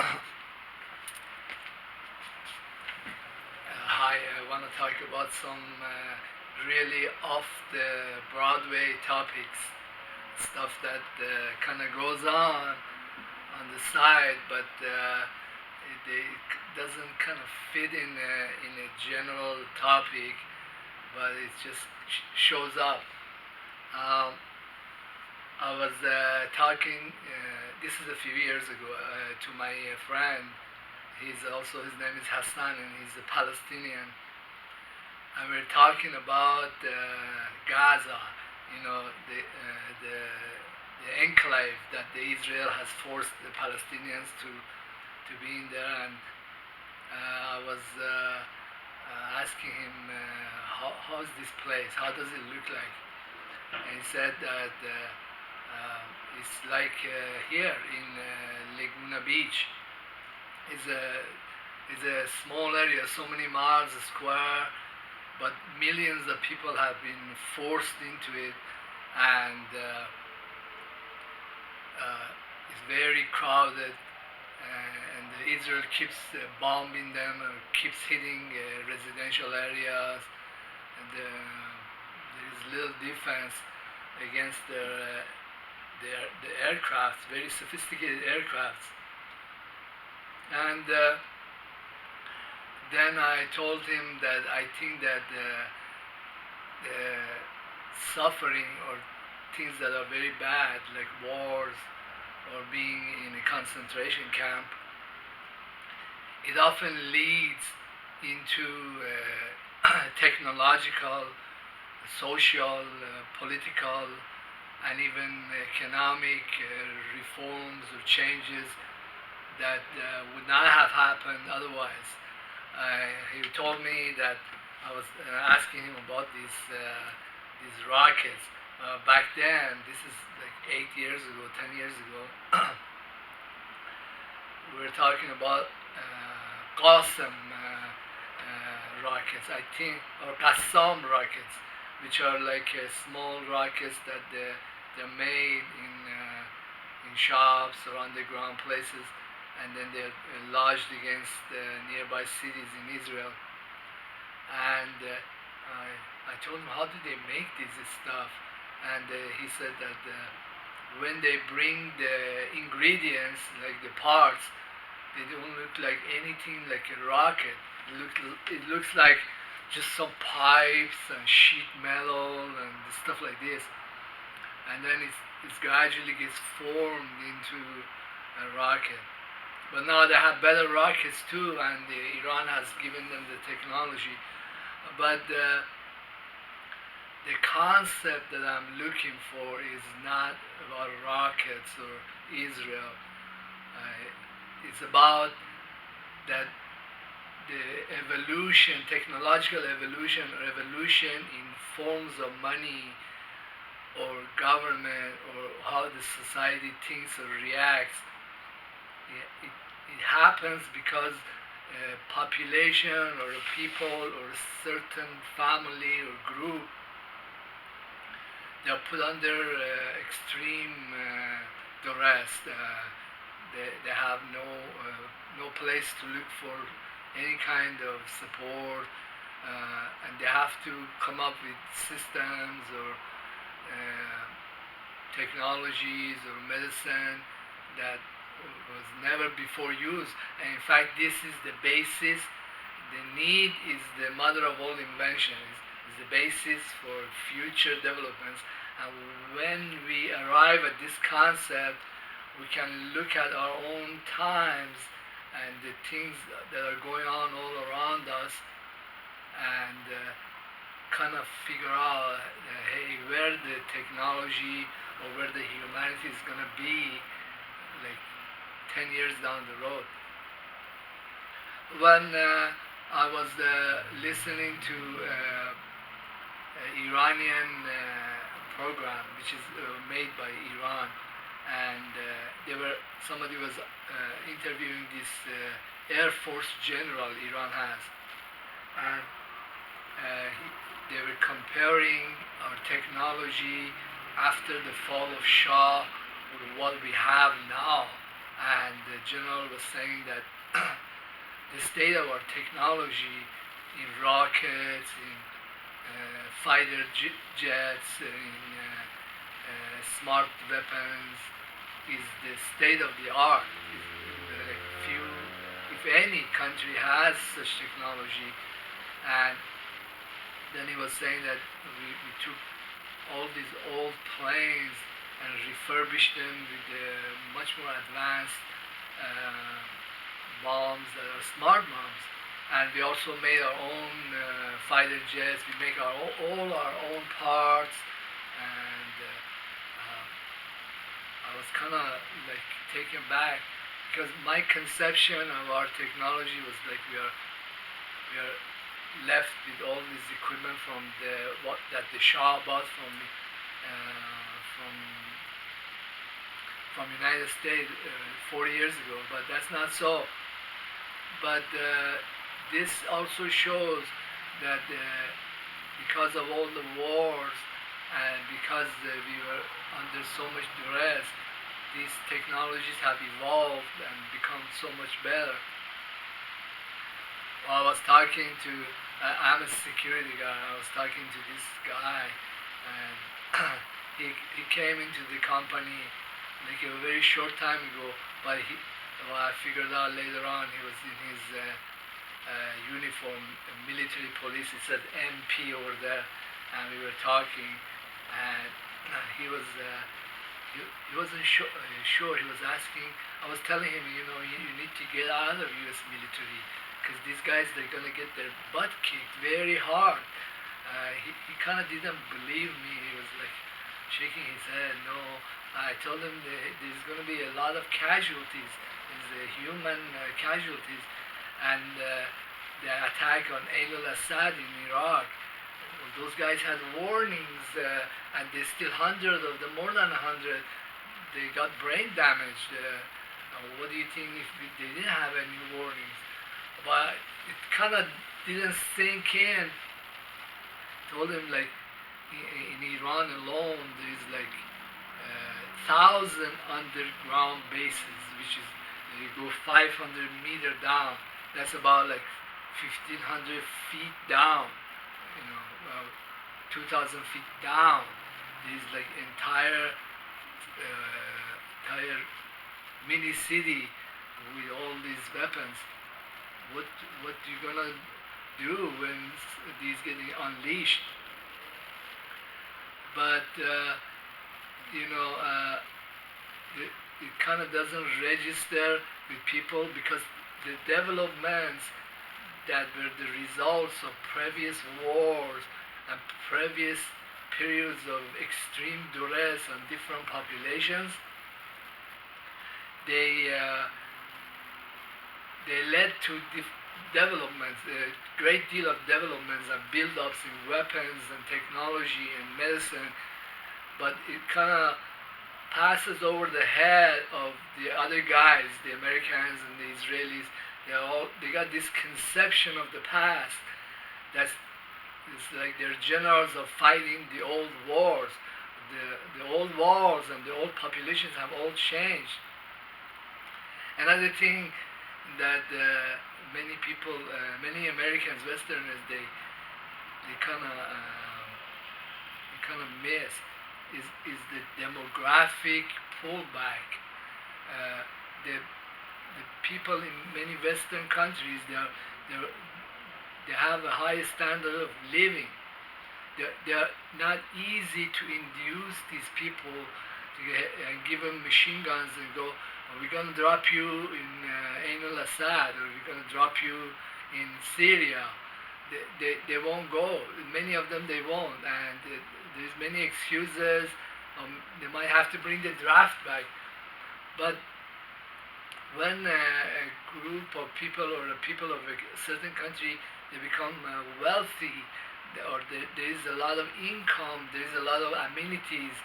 Hi, I want to talk about some really off the Broadway topics, stuff that kind of goes on the side, but it doesn't kind of fit in a general topic, but it just shows up. Um, I was talking, this is a few years ago, to my friend. His name is Hassan, and he's a Palestinian. And we're talking about Gaza, you know, the enclave that the Israel has forced the Palestinians to be in there. And I was asking him, how's this place? How does it look like? And he said that it's like here in Laguna Beach. It's a small area, so many miles square, but millions of people have been forced into it, and it's very crowded. And Israel keeps bombing them, or keeps hitting residential areas, and there is little defense against the aircrafts, very sophisticated aircrafts. And then I told him that I think that the suffering or things that are very bad, like wars or being in a concentration camp, it often leads into technological, social, political, and even economic reforms or changes that would not have happened otherwise. He told me that I was asking him about these rockets. Back then, this is like 8 years ago, 10 years ago, we were talking about Qassam rockets, I think, or Qassam rockets, which are like small rockets that they're made in shops or underground places, and then they're lodged against nearby cities in Israel. And I told him, how do they make this stuff? And he said that when they bring the ingredients, like the parts, they don't look like anything like a rocket. It looks like just some pipes and sheet metal and stuff like this. And then it gradually gets formed into a rocket. But now they have better rockets too, and Iran has given them the technology. But the concept that I'm looking for is not about rockets or Israel. It's about that the evolution, technological evolution, or evolution in forms of money or government or how the society thinks or reacts. It happens because a population or a people or a certain family or group, they are put under extreme duress. They have no place to look for any kind of support, and they have to come up with systems or technologies or medicine that was never before used. And in fact, this is the basis. The need is the mother of all inventions. Is the basis for future developments. And when we arrive at this concept, we can look at our own times and the things that are going on all around us, and kind of figure out, hey, where the technology or where the humanity is going to be like 10 years down the road. When I was listening to Iranian program, which is made by Iran, and somebody was interviewing this Air Force general Iran has, and they were comparing our technology after the fall of Shah with what we have now, and general was saying that the state of our technology in rockets, in fighter jets, in smart weapons is the state of the art. Like few, if any country has such technology, and then he was saying that we took all these old planes and refurbished them with much more advanced uh, bombs that are smart bombs. And we also made our own fighter jets. We make all our own parts, and I was kind of like taken back because my conception of our technology was like we are left with all this equipment from the what that the Shah bought from United States 40 years ago, but that's not so. But this also shows that because of all the wars and because we were under so much duress, these technologies have evolved and become so much better. Well, I was talking to, I'm a security guy, I was talking to this guy, and he came into the company like a very short time ago, but well, I figured out later on he was in his uniform, military police. It said MP over there, and we were talking, and he wasn't sure. He was asking. I was telling him, you need to get out of U.S. military because these guys they're gonna get their butt kicked very hard. He kind of didn't believe me. He was like shaking his head. No, I told him there's gonna be a lot of casualties. There's human casualties, and the attack on al-Assad in Iraq. Those guys had warnings, and there's still hundreds of them, more than 100. They got brain damage. What do you think if they didn't have any warnings? But it kind of didn't sink in. Told him like in Iran alone, there's like 1,000 underground bases, which is you go 500 meters down. That's about like 1,500 feet down. 2,000 feet down. There's like entire mini city with all these weapons. What you gonna do when these getting unleashed? But it kind of doesn't register with people because the developments that were the results of previous wars and previous periods of extreme duress on different populations, they led to developments, a great deal of developments and build-ups in weapons and technology and medicine, but it kind of passes over the head of the other guys, the Americans and the Israelis. They got this conception of the past that's it's like they're generals of fighting the old wars. The old wars and the old populations have all changed. Another thing that many people, many Americans, Westerners, they kind of miss is the demographic pullback. The people in many Western countries, they have a high standard of living. They're not easy to induce these people and give them machine guns and go, we're going to drop you in Ain al-Assad, or we're going to drop you in Syria. They won't go. Many of them they won't, and there's many excuses. They might have to bring the draft back. But when a group of people or the people of a certain country they become wealthy, or there is a lot of income, there is a lot of amenities,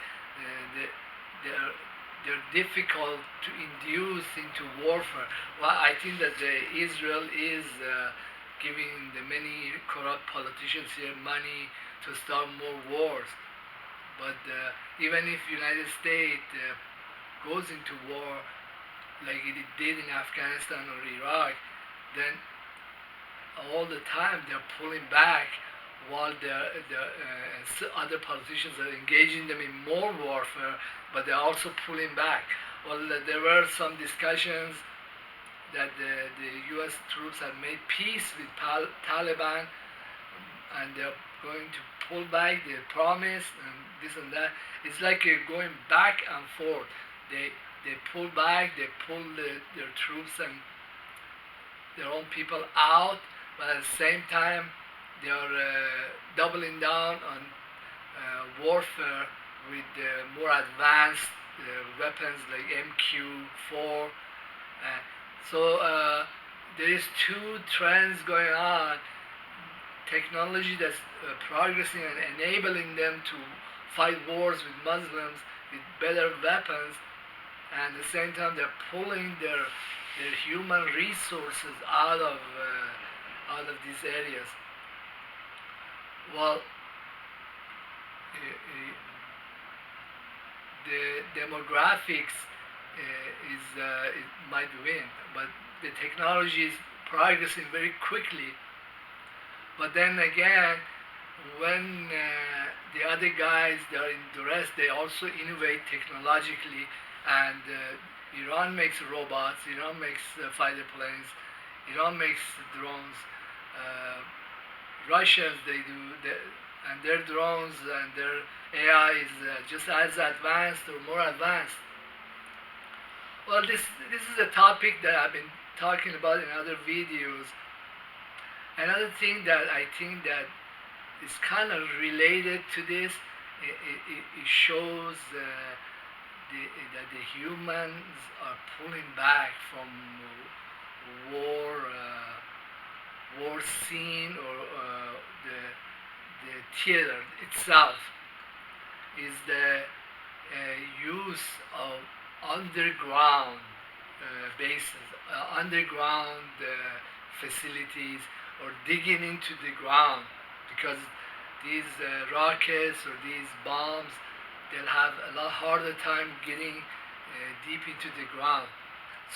they're difficult to induce into warfare. Well, I think that Israel is giving the many corrupt politicians here money to start more wars. But even if United States goes into war, like it did in Afghanistan or Iraq, then all the time they're pulling back while other politicians are engaging them in more warfare, but they're also pulling back. Well, there were some discussions that the U.S. troops have made peace with Taliban, and they're going to pull back. They promise and this and that. It's like going back and forth. They pull back. They pull their troops and their own people out, but at the same time they are doubling down on warfare with more advanced weapons like MQ4. So there is two trends going on: technology that's progressing and enabling them to fight wars with Muslims with better weapons, and at the same time they're pulling their human resources out of these areas. Well, the demographics it might win, but the technology is progressing very quickly. But then again, when the other guys that are in Duress, they also innovate technologically, and Iran makes robots, Iran makes fighter planes, Iran makes drones. Uh, Russians, they do, and their drones and their AI is just as advanced or more advanced. Well, this is a topic that I've been talking about in other videos. Another thing that I think that is kind of related to this, it shows that the humans are pulling back from war, war scene, or the theater itself, is the use of underground bases, underground facilities, or digging into the ground, because these rockets or these bombs, they'll have a lot harder time getting deep into the ground.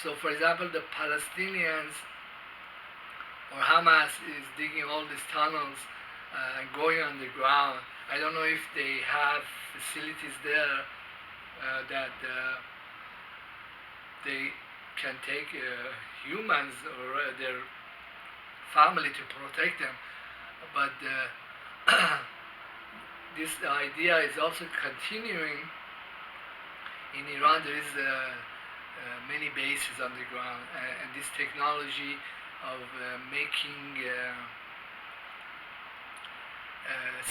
So, for example, the Palestinians or Hamas is digging all these tunnels and going underground. I don't know if they have facilities there that they can take humans or their family to protect them. But this idea is also continuing in Iran. There is many bases underground, and this technology of making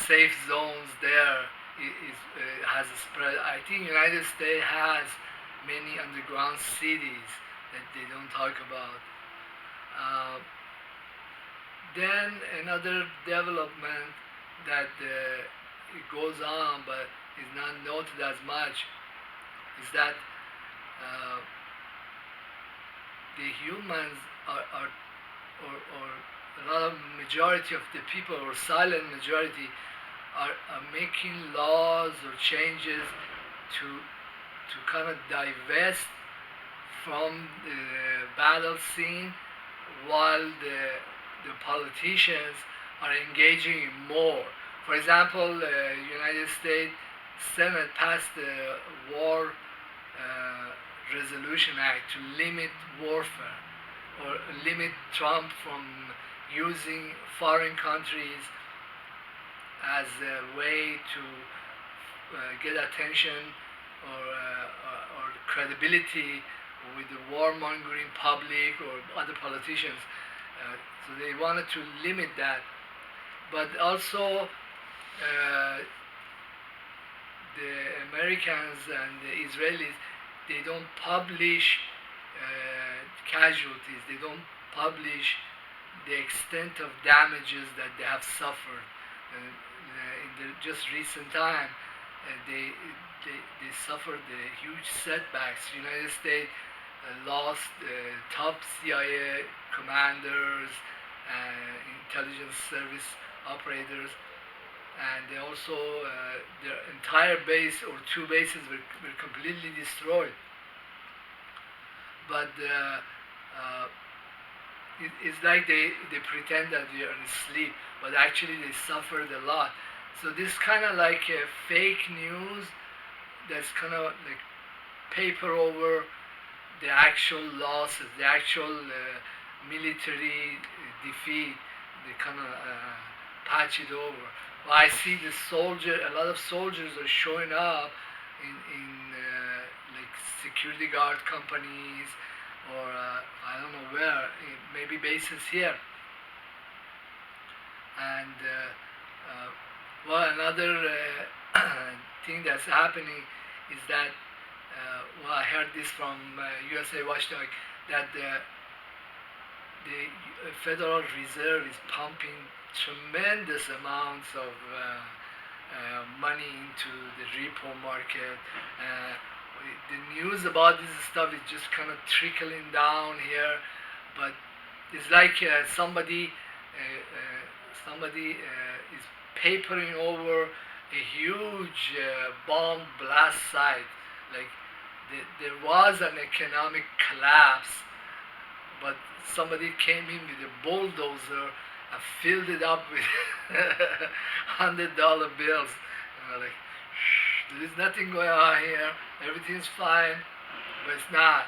safe zones there has spread. I think United States has many underground cities that they don't talk about. Then another development that it goes on but is not noted as much is that the humans are or a lot of majority of the people, or silent majority, are making laws or changes to kind of divest from the battle scene, while the politicians are engaging in more. For example, United States Senate passed the War Resolution Act to limit warfare, or limit Trump from using foreign countries as a way to get attention or credibility with the warmongering public or other politicians. So they wanted to limit that. But also, the Americans and the Israelis, they don't publish casualties. They don't publish the extent of damages that they have suffered. In the just recent time, they suffered huge setbacks. The United States lost top CIA commanders, intelligence service operators, and they also their entire base or two bases were completely destroyed. but it's like they pretend that they are asleep, but actually they suffered a lot. So this kind of like fake news that's kind of like paper over the actual losses, the actual military defeat. They kind of patch it over. Well, I see a lot of soldiers are showing up in like security guard companies or I don't know where, maybe bases here. And well, another thing that's happening is that well, I heard this from USA Watchdog that the Federal Reserve is pumping tremendous amounts of money into the repo market. Uh, the news about this stuff is just kind of trickling down here, but it's like somebody is papering over a huge bomb blast site. Like there was an economic collapse, but somebody came in with a bulldozer and filled it up with $100 bills. Like, there is nothing going on here. Everything's fine, but it's not.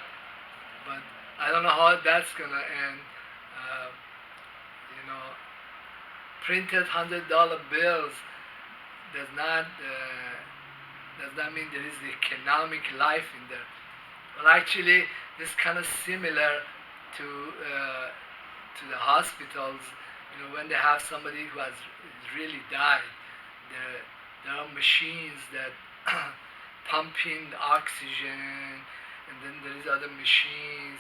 But I don't know how that's gonna end. Uh, you know, printed $100 bills does not mean there is economic life in there. Well, actually, it's kind of similar to the hospitals. You know, when they have somebody who has really died, there there are machines that pump in oxygen, and then there is other machines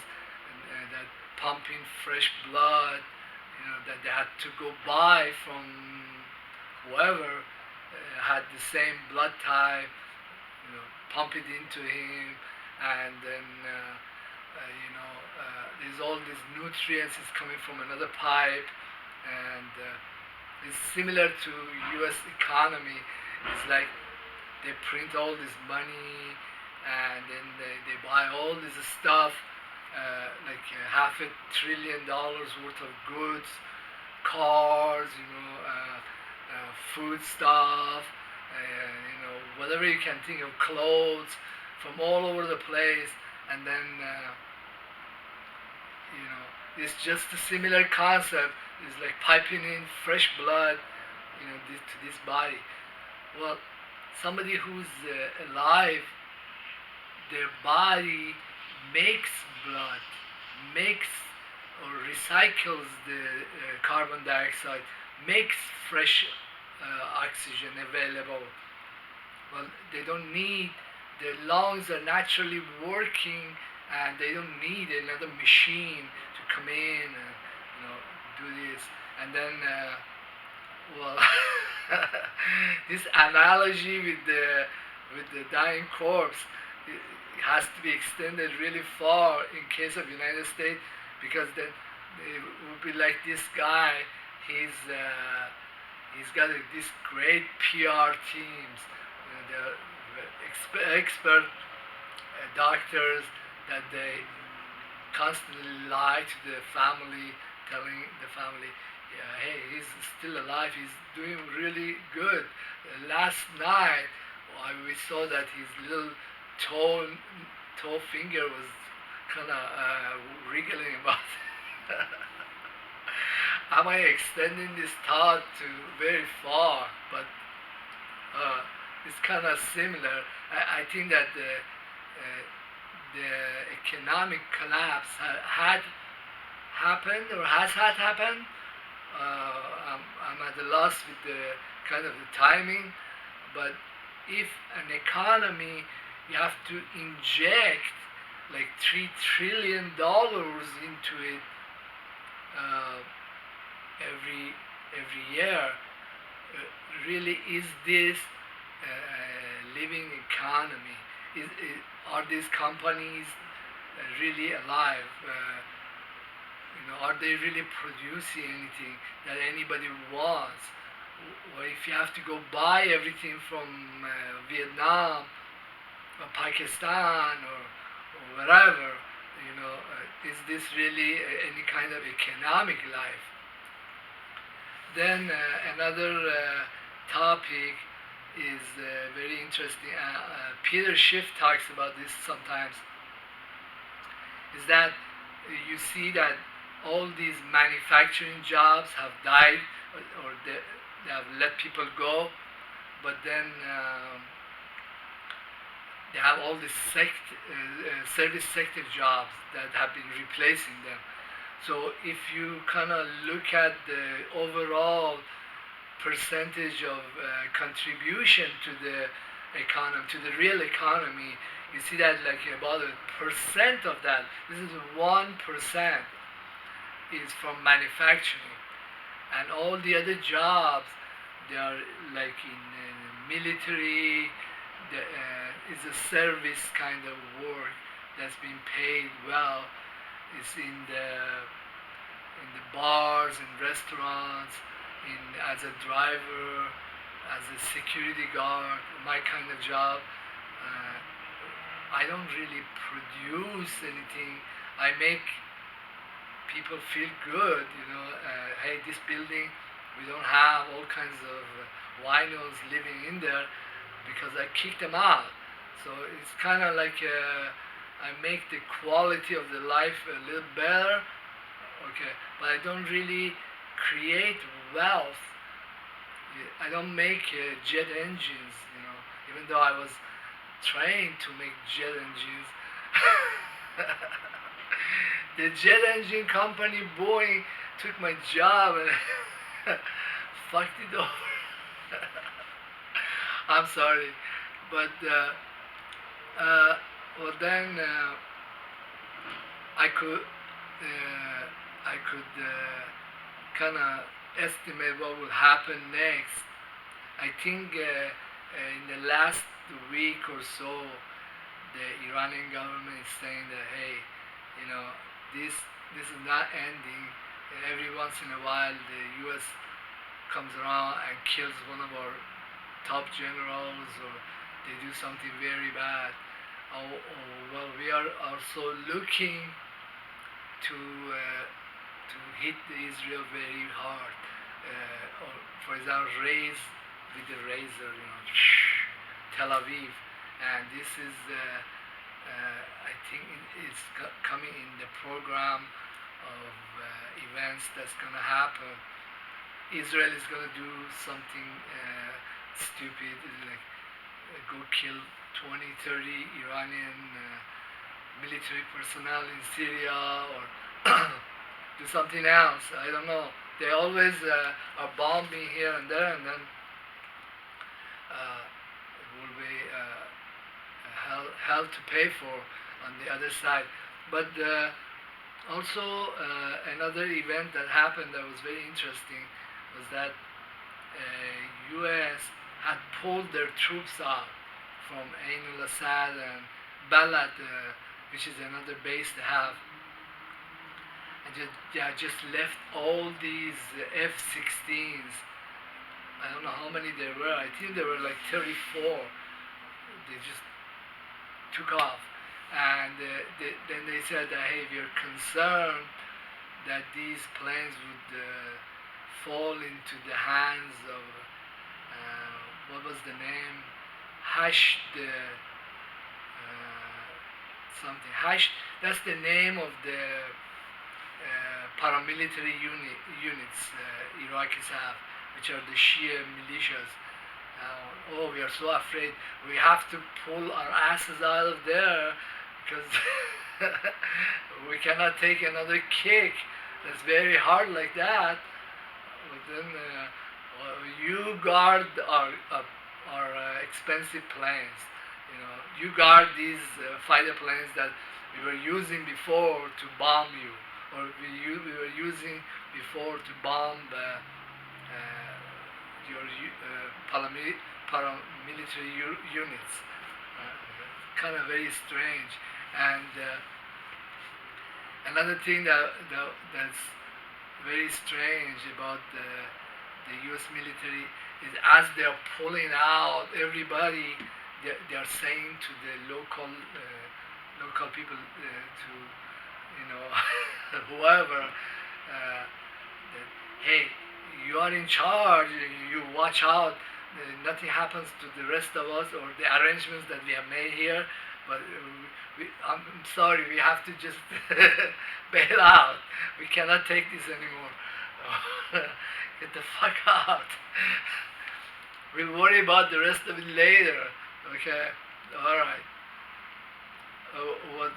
that pump in fresh blood. You know, that they had to go buy from whoever had the same blood type, pump it into him, and then there's all these nutrients is coming from another pipe, and it's similar to U.S. economy. It's like they print all this money, and then they buy all this stuff, like $500 billion worth of goods, cars, food stuff, whatever you can think of, clothes from all over the place, and then it's just a similar concept. It's like piping in fresh blood, to this body. Well, somebody who's alive, their body makes blood, makes or recycles the carbon dioxide, makes fresh oxygen available. Well, they don't need, their lungs are naturally working, and they don't need another machine to come in and do this. And then well, this analogy with the dying corpse, it has to be extended really far in case of United States, because then it would be like this guy. He's got this great PR teams. They're expert doctors that they constantly lie to the family, telling the family, yeah, hey, he's still alive, he's doing really good. Last night, we saw that his little toe finger was kind of wriggling about. Am I extending this thought to very far? But it's kind of similar. I think that the economic collapse had happened or has had happened. I'm at a loss with the kind of the timing, but if an economy, you have to inject like $3 trillion into it every year, really, is this living economy? Are these companies really alive? Are they really producing anything that anybody wants? Or if you have to go buy everything from Vietnam or Pakistan or wherever, Is this really any kind of economic life? Then another topic is very interesting. Peter Schiff talks about this sometimes. Is that you see that all these manufacturing jobs have died, or they have let people go, but then they have all these service sector jobs that have been replacing them. So if you kind of look at the overall percentage of contribution to the economy, to the real economy, you see that like about 1% of that, this is 1%, is from manufacturing, and all the other jobs, they are like in military. Is a service kind of work that's being paid well. It's in the bars and restaurants, in as a driver, as a security guard, my kind of job. I don't really produce anything. I make people feel good, hey, this building, we don't have all kinds of winos living in there because I kicked them out. So it's kind of like I make the quality of the life a little better, okay, but I don't really create wealth. I don't make jet engines, even though I was trained to make jet engines. The jet engine company, Boeing, took my job and fucked it over. I'm sorry, but well then I could kind of estimate what will happen next. I think in the last week or so, the Iranian government is saying that, hey, this is not ending. Every once in a while, the U.S. comes around and kills one of our top generals, or they do something very bad. Well, we are also looking to hit Israel very hard, or for example, raise with the razor, Tel Aviv, and this is I think it's coming in the program of events that's going to happen. Israel is going to do something stupid, like go kill 20, 30 Iranian military personnel in Syria, or do something else. I don't know. They always are bombing here and there, and then it will be hell to pay for on the other side. But also another event that happened that was very interesting was that U.S. had pulled their troops out from Ain al-Assad and Balad, which is another base they have, and just left all these F-16s. I don't know how many there were. I think there were like 34. They just took off, and then they said that, hey, we are concerned that these planes would fall into the hands of what was the name? Something. That's the name of the paramilitary units Iraqis have, which are the Shia militias. We are so afraid. We have to pull our asses out of there because we cannot take another kick. That's very hard like that. But then you guard our expensive planes. You guard these fighter planes that we were using before to bomb you, or we were using before to bomb your paramilitary units. Kind of very strange. And another thing that's very strange about the U.S. military is, as they're pulling out everybody, they are saying to the local people to whoever, that, hey, you are in charge, you watch out, nothing happens to the rest of us or the arrangements that we have made here, but I'm sorry, we have to just bail out. We cannot take this anymore. Get the fuck out. We'll worry about the rest of it later. Okay, all right. What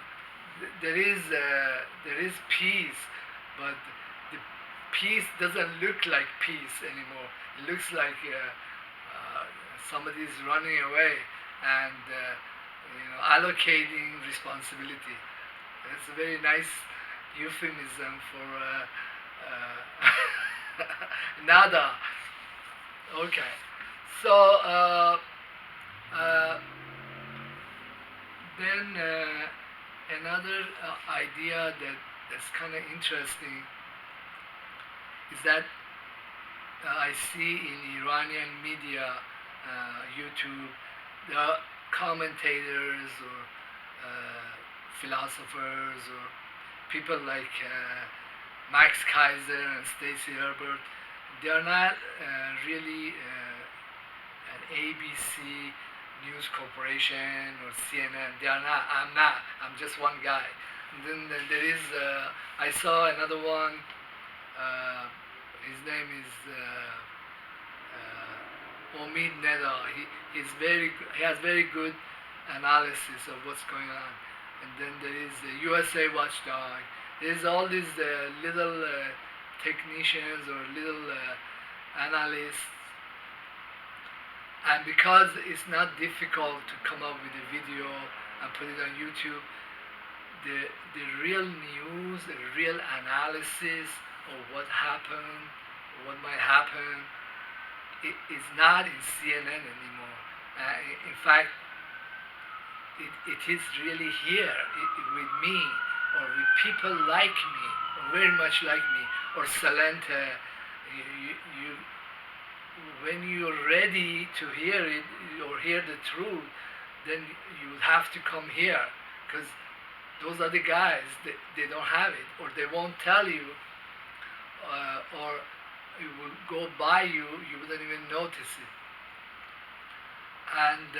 there is peace, but the peace doesn't look like peace anymore. It looks like somebody is running away and allocating responsibility. It's a very nice euphemism for nada. Okay, so uh, then another idea that's kind of interesting is that I see in Iranian media, YouTube, the commentators or philosophers or people like Max Kaiser and Stacy Herbert. They are not really an ABC News Corporation or CNN. They are not. I'm not. I'm just one guy. And then there is. I saw another one. His name is Omid Neda. He has very good analysis of what's going on. And then there is the USA Watchdog. There's all these little technicians or little analysts, and because it's not difficult to come up with a video and put it on YouTube, the real news, the real analysis of what happened, what might happen, is not in CNN anymore. In fact, it is really here with me, or with people like me, or very much like me, or Salente. You when you're ready to hear it or hear the truth, then you have to come here, because those are the guys. They don't have it, or they won't tell you, or it will go by you. You wouldn't even notice it. And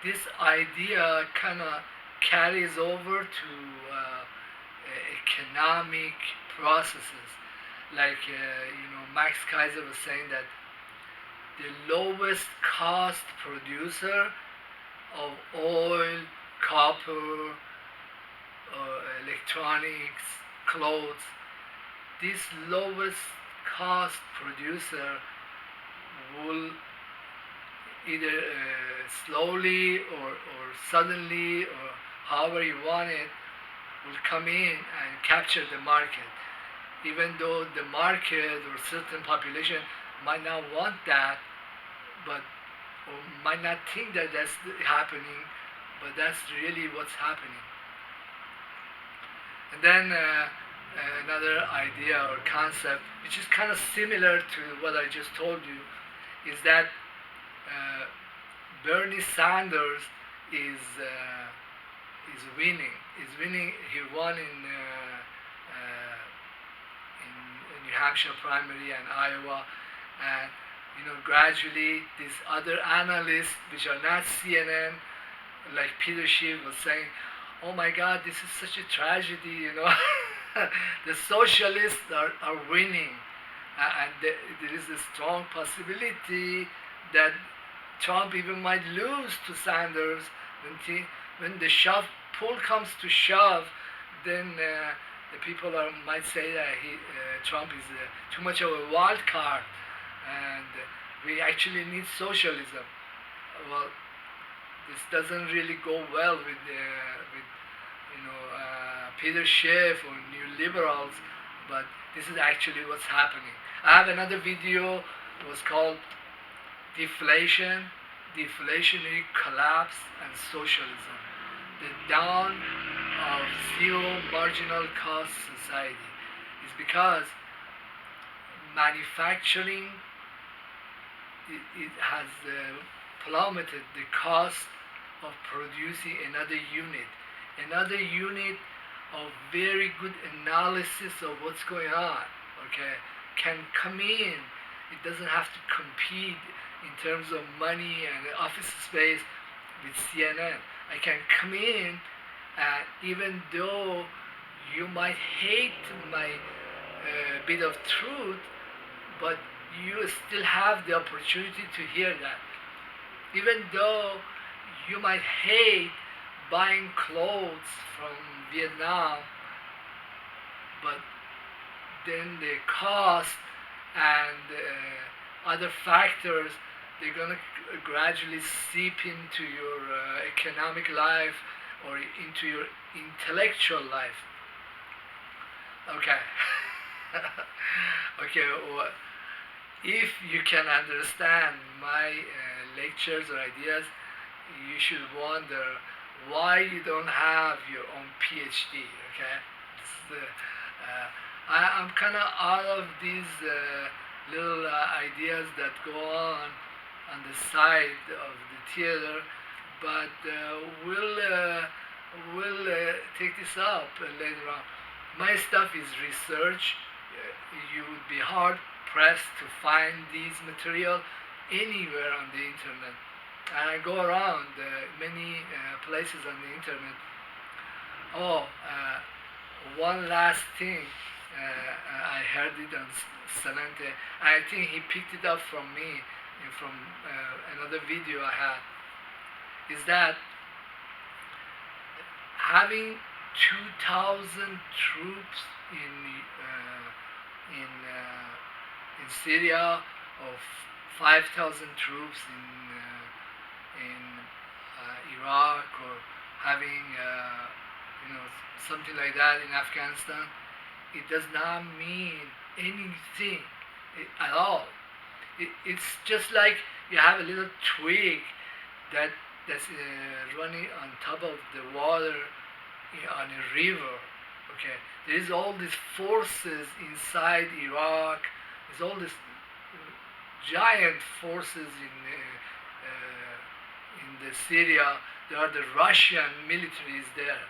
this idea kind of carries over to economic processes. Like Max Kaiser was saying that the lowest cost producer of oil, copper, electronics, clothes, this lowest cost producer will either slowly or suddenly, or however you want it, will come in and capture the market. Even though the market or certain population might not want that, but or might not think that that's happening, but that's really what's happening. And then another idea or concept, which is kind of similar to what I just told you, is that Bernie Sanders is winning. Is winning. He won in New Hampshire primary and Iowa, and gradually these other analysts, which are not CNN, like Peter Schiff was saying, "Oh my God, this is such a tragedy." The socialists are winning, and there is a strong possibility that Trump even might lose to Sanders when the pull comes to shove. Then the people might say that Trump is too much of a wild card, and we actually need socialism. Well, this doesn't really go well with Peter Schiff or new liberals, but this is actually what's happening. I have another video. It was called Deflation, Deflationary Collapse and Socialism, the Dawn of Zero Marginal Cost Society. Is because manufacturing, it has plummeted the cost of producing another unit. another unit of very good analysis of what's going on, okay, can come in. It doesn't have to compete in terms of money and office space with CNN. I can come in, and even though you might hate my bit of truth, but you still have the opportunity to hear that. Even though you might hate buying clothes from Vietnam, but then the cost and other factors, they're gonna gradually seep into your economic life or into your intellectual life. Okay. Okay. If you can understand my lectures or ideas, you should wonder why you don't have your own PhD. Okay. I'm kind of out of these little ideas that go on the side of the theater, but we'll take this up later on. My stuff is research. You would be hard pressed to find these material anywhere on the internet. And I go around many places on the internet. Oh, one last thing. I heard it on Salente. I think he picked it up from me, from another video I had. Is that having 2,000 troops in Syria, or 5,000 troops in Iraq, or having something like that in Afghanistan, it does not mean anything at all. It's just like you have a little twig that's running on top of the water on a river. Okay, there is all these forces inside Iraq. There's all these giant forces in the Syria. There are the Russian militaries there.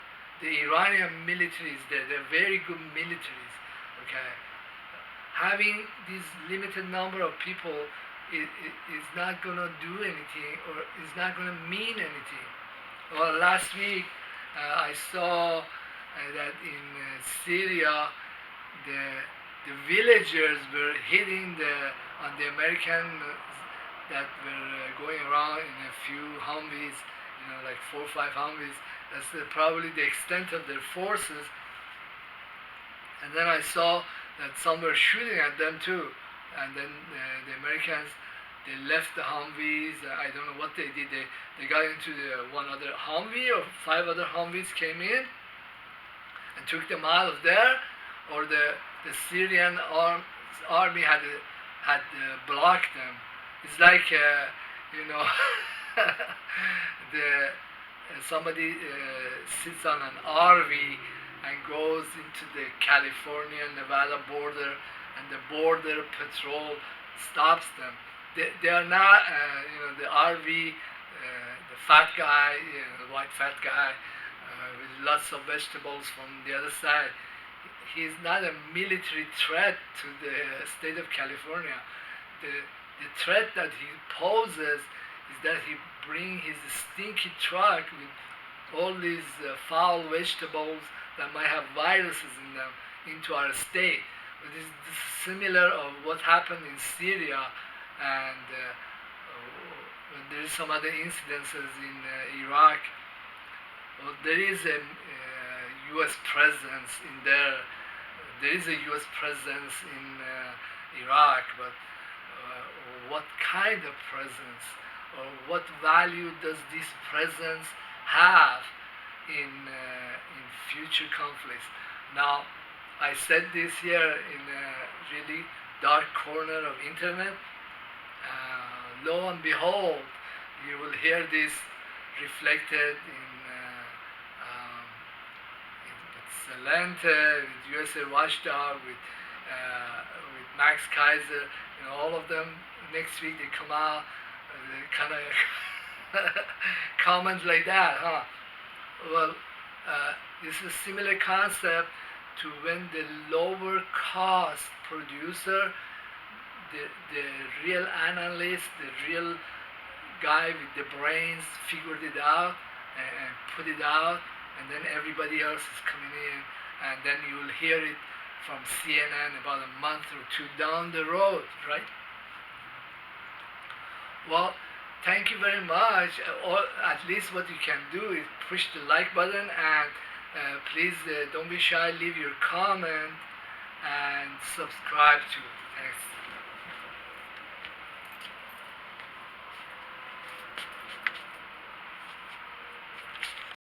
The Iranian militaries there. They're very good militaries. Okay, having this limited number of people is not gonna do anything, or is not gonna mean anything. Well, last week I saw that in Syria, the villagers were hitting on the American that were going around in a few Humvees, like 4 or 5 Humvees. That's probably the extent of their forces. And then I saw that some were shooting at them too. And then the Americans, they left the Humvees. I don't know what they did. They got into one other Humvee, or 5 other Humvees came in and took them out of there, or the Syrian army had blocked them. It's like somebody sits on an RV and goes into the California-Nevada border, and the border patrol stops them. They are not, the RV, the fat guy, the white fat guy, with lots of vegetables from the other side. He is not a military threat to the state of California. The threat that he poses is that he brings his stinky truck with all these foul vegetables that might have viruses in them into our state. But this is similar of what happened in Syria, and there is some other incidences in Iraq. Well, there is a U.S. presence in there. There is a U.S. presence in Iraq, but what kind of presence, or what value does this presence have in future conflicts? Now, I said this here in a really dark corner of internet. Lo and behold, you will hear this reflected in Salente, with USA Watchdog, with Max Kaiser, all of them. Next week they come out, they kind of comment like that, huh? Well, This is a similar concept to when the lower cost producer, the real analyst, the real guy with the brains figured it out and put it out, and then everybody else is coming in, and then you will hear it from CNN about a month or two down the road, right? Well, thank you very much. Or at least what you can do is push the like button, and please don't be shy, leave your comment and subscribe to it. Thanks.